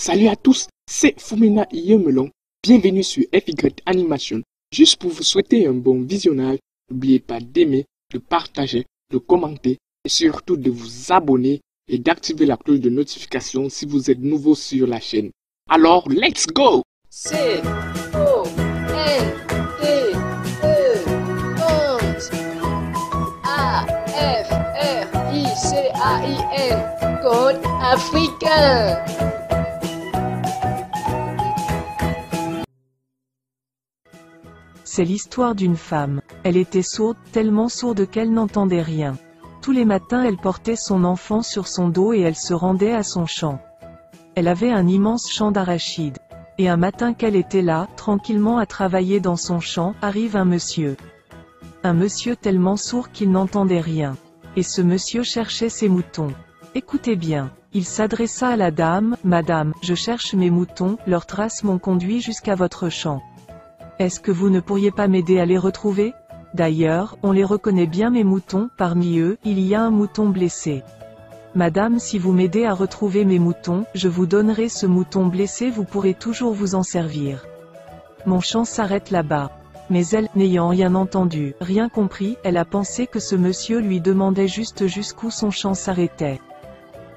Salut à tous, c'est Fumina Yemelon. Bienvenue sur FY Animation. Juste pour vous souhaiter un bon visionnage, n'oubliez pas d'aimer, de partager, de commenter et surtout de vous abonner et d'activer la cloche de notification si vous êtes nouveau sur la chaîne. Alors, let's go! C-O-N-T-E 11 A-F-R-I-C-A-I-N Code africain. C'est l'histoire d'une femme. Elle était sourde, tellement sourde qu'elle n'entendait rien. Tous les matins elle portait son enfant sur son dos et elle se rendait à son champ. Elle avait un immense champ d'arachides. Et un matin qu'elle était là, tranquillement à travailler dans son champ, arrive un monsieur. Un monsieur tellement sourd qu'il n'entendait rien. Et ce monsieur cherchait ses moutons. Écoutez bien. Il s'adressa à la dame, « Madame, je cherche mes moutons, leurs traces m'ont conduit jusqu'à votre champ. Est-ce que vous ne pourriez pas m'aider à les retrouver? D'ailleurs, on les reconnaît bien mes moutons, parmi eux, il y a un mouton blessé. Madame, si vous m'aidez à retrouver mes moutons, je vous donnerai ce mouton blessé, vous pourrez toujours vous en servir. Mon champ s'arrête là-bas. Mais elle, n'ayant rien entendu, rien compris, elle a pensé que ce monsieur lui demandait juste jusqu'où son champ s'arrêtait.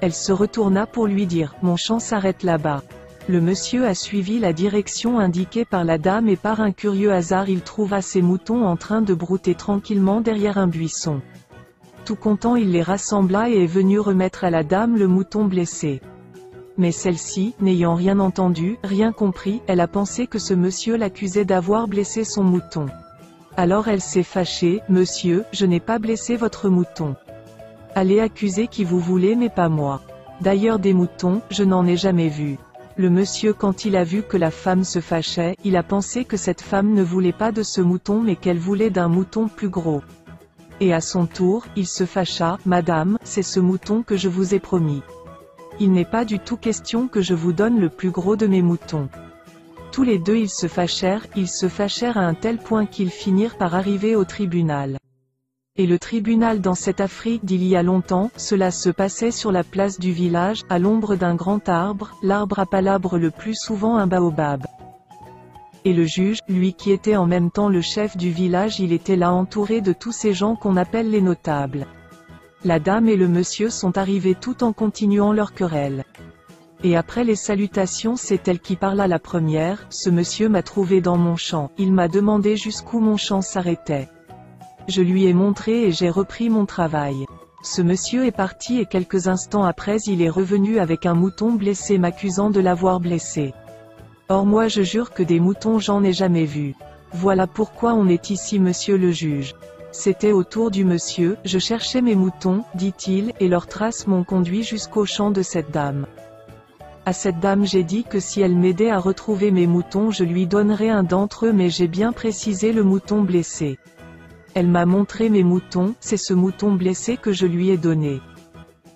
Elle se retourna pour lui dire, mon champ s'arrête là-bas. Le monsieur a suivi la direction indiquée par la dame et par un curieux hasard il trouva ses moutons en train de brouter tranquillement derrière un buisson. Tout content il les rassembla et est venu remettre à la dame le mouton blessé. Mais celle-ci, n'ayant rien entendu, rien compris, elle a pensé que ce monsieur l'accusait d'avoir blessé son mouton. Alors elle s'est fâchée, monsieur, je n'ai pas blessé votre mouton. Allez accuser qui vous voulez mais pas moi. D'ailleurs des moutons, je n'en ai jamais vu. Le monsieur quand il a vu que la femme se fâchait, il a pensé que cette femme ne voulait pas de ce mouton mais qu'elle voulait d'un mouton plus gros. Et à son tour, il se fâcha, Madame, c'est ce mouton que je vous ai promis. Il n'est pas du tout question que je vous donne le plus gros de mes moutons. Tous les deux ils se fâchèrent à un tel point qu'ils finirent par arriver au tribunal. Et le tribunal dans cette Afrique d'il y a longtemps, cela se passait sur la place du village, à l'ombre d'un grand arbre, l'arbre à palabres le plus souvent un baobab. Et le juge, lui qui était en même temps le chef du village, il était là entouré de tous ces gens qu'on appelle les notables. La dame et le monsieur sont arrivés tout en continuant leur querelle. Et après les salutations c'est elle qui parla la première, ce monsieur m'a trouvé dans mon champ, il m'a demandé jusqu'où mon champ s'arrêtait. Je lui ai montré et j'ai repris mon travail. Ce monsieur est parti et quelques instants après il est revenu avec un mouton blessé m'accusant de l'avoir blessé. Or moi je jure que des moutons j'en ai jamais vu. Voilà pourquoi on est ici monsieur le juge. C'était au tour du monsieur, je cherchais mes moutons, dit-il, et leurs traces m'ont conduit jusqu'au champ de cette dame. À cette dame j'ai dit que si elle m'aidait à retrouver mes moutons je lui donnerais un d'entre eux mais j'ai bien précisé le mouton blessé. Elle m'a montré mes moutons, c'est ce mouton blessé que je lui ai donné.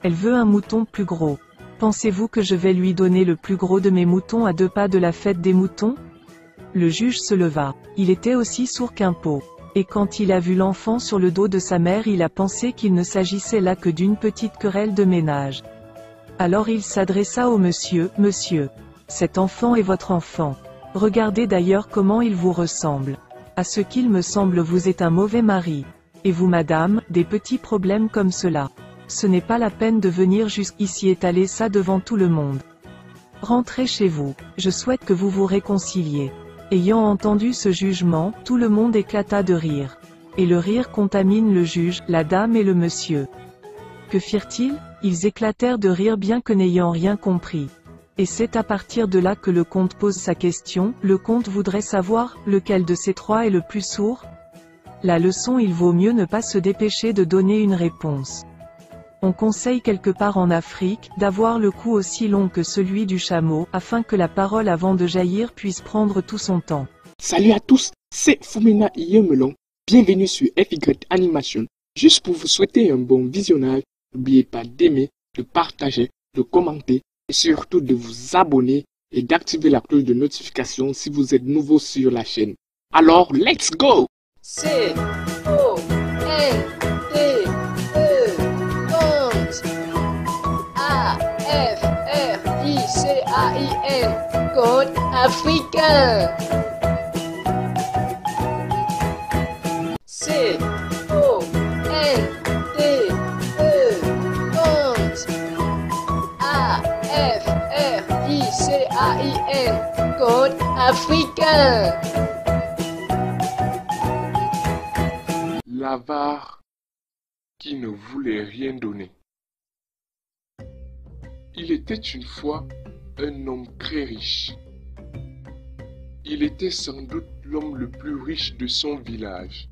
Elle veut un mouton plus gros. Pensez-vous que je vais lui donner le plus gros de mes moutons à 2 pas de la fête des moutons? Le juge se leva. Il était aussi sourd qu'un pot. Et quand il a vu l'enfant sur le dos de sa mère il a pensé qu'il ne s'agissait là que d'une petite querelle de ménage. Alors il s'adressa au monsieur, Monsieur, cet enfant est votre enfant. Regardez d'ailleurs comment il vous ressemble. À ce qu'il me semble vous êtes un mauvais mari. Et vous madame, des petits problèmes comme cela. Ce n'est pas la peine de venir jusqu'ici étaler ça devant tout le monde. Rentrez chez vous, je souhaite que vous vous réconciliez. Ayant entendu ce jugement, tout le monde éclata de rire. Et le rire contamine le juge, la dame et le monsieur. Que firent-ils? Ils éclatèrent de rire bien que n'ayant rien compris. Et c'est à partir de là que le comte pose sa question, le comte voudrait savoir, lequel de ces trois est le plus sourd? La leçon il vaut mieux ne pas se dépêcher de donner une réponse. On conseille quelque part en Afrique, d'avoir le cou aussi long que celui du chameau, afin que la parole avant de jaillir puisse prendre tout son temps. Salut à tous, c'est Fumina Yemelon. Bienvenue sur FY Animation. Juste pour vous souhaiter un bon visionnage, n'oubliez pas d'aimer, de partager, de commenter et surtout de vous abonner et d'activer la cloche de notification si vous êtes nouveau sur la chaîne. Alors, let's go! C-O-N-T-E 11 A-F-R-I-C-A-I C-A-I-N. Code africain. C-O-N-T-E. Compte. A-F-R-I-C-A-I-N. Code africain. L'avare qui ne voulait rien donner. Il était une fois un homme très riche. Il était sans doute l'homme le plus riche de son village.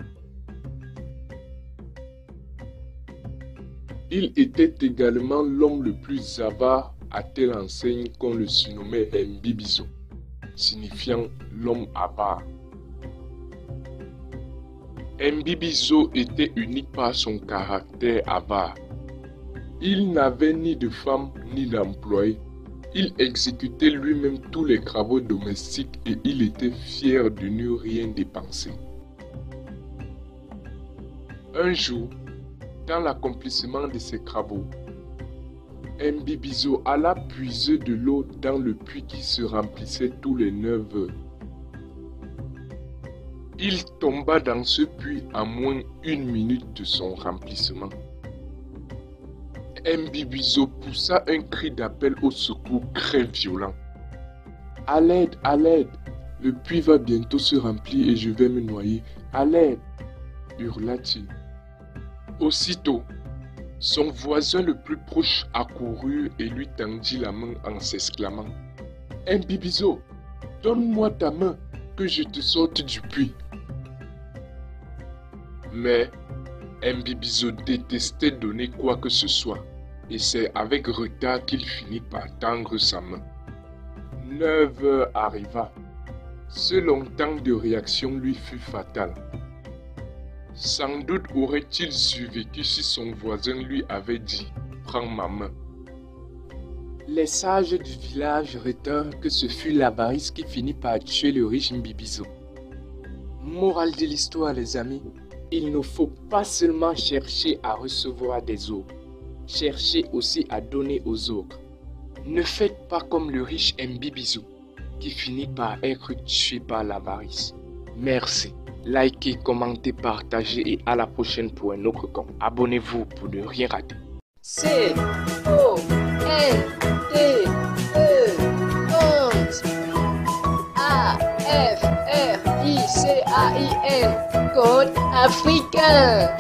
Il était également l'homme le plus avare à telle enseigne qu'on le surnommait Mbibizo, signifiant l'homme avare. Mbibizo était unique par son caractère avare. Il n'avait ni de femme ni d'employé. Il exécutait lui-même tous les travaux domestiques et il était fier de ne rien dépenser. Un jour, dans l'accomplissement de ses travaux, Mbibizo alla puiser de l'eau dans le puits qui se remplissait tous les 9 heures. Il tomba dans ce puits en moins d'une minute de son remplissement. Mbibizo poussa un cri d'appel au secours très violent. « À l'aide, à l'aide! Le puits va bientôt se remplir et je vais me noyer. À l'aide !» hurla-t-il. Aussitôt, son voisin le plus proche accourut et lui tendit la main en s'exclamant « Mbibizo, donne-moi ta main que je te sorte du puits. » Mais Mbibizo détestait donner quoi que ce soit et c'est avec retard qu'il finit par tendre sa main. 9 heures arriva. Ce long temps de réaction lui fut fatal. Sans doute aurait-il survécu si son voisin lui avait dit « Prends ma main ». Les sages du village retinrent que ce fut l'avarice qui finit par tuer le riche Mbibizo. Morale de l'histoire, les amis, il ne faut pas seulement chercher à recevoir des autres, cherchez aussi à donner aux autres. Ne faites pas comme le riche Mbibizo qui finit par être tué par l'avarice. Merci. Likez, commentez, partagez et à la prochaine pour un autre compte. Abonnez-vous pour ne rien rater. C-O-N-T-E. Compte. A-F-R-I-C-A-I-N. Code africain.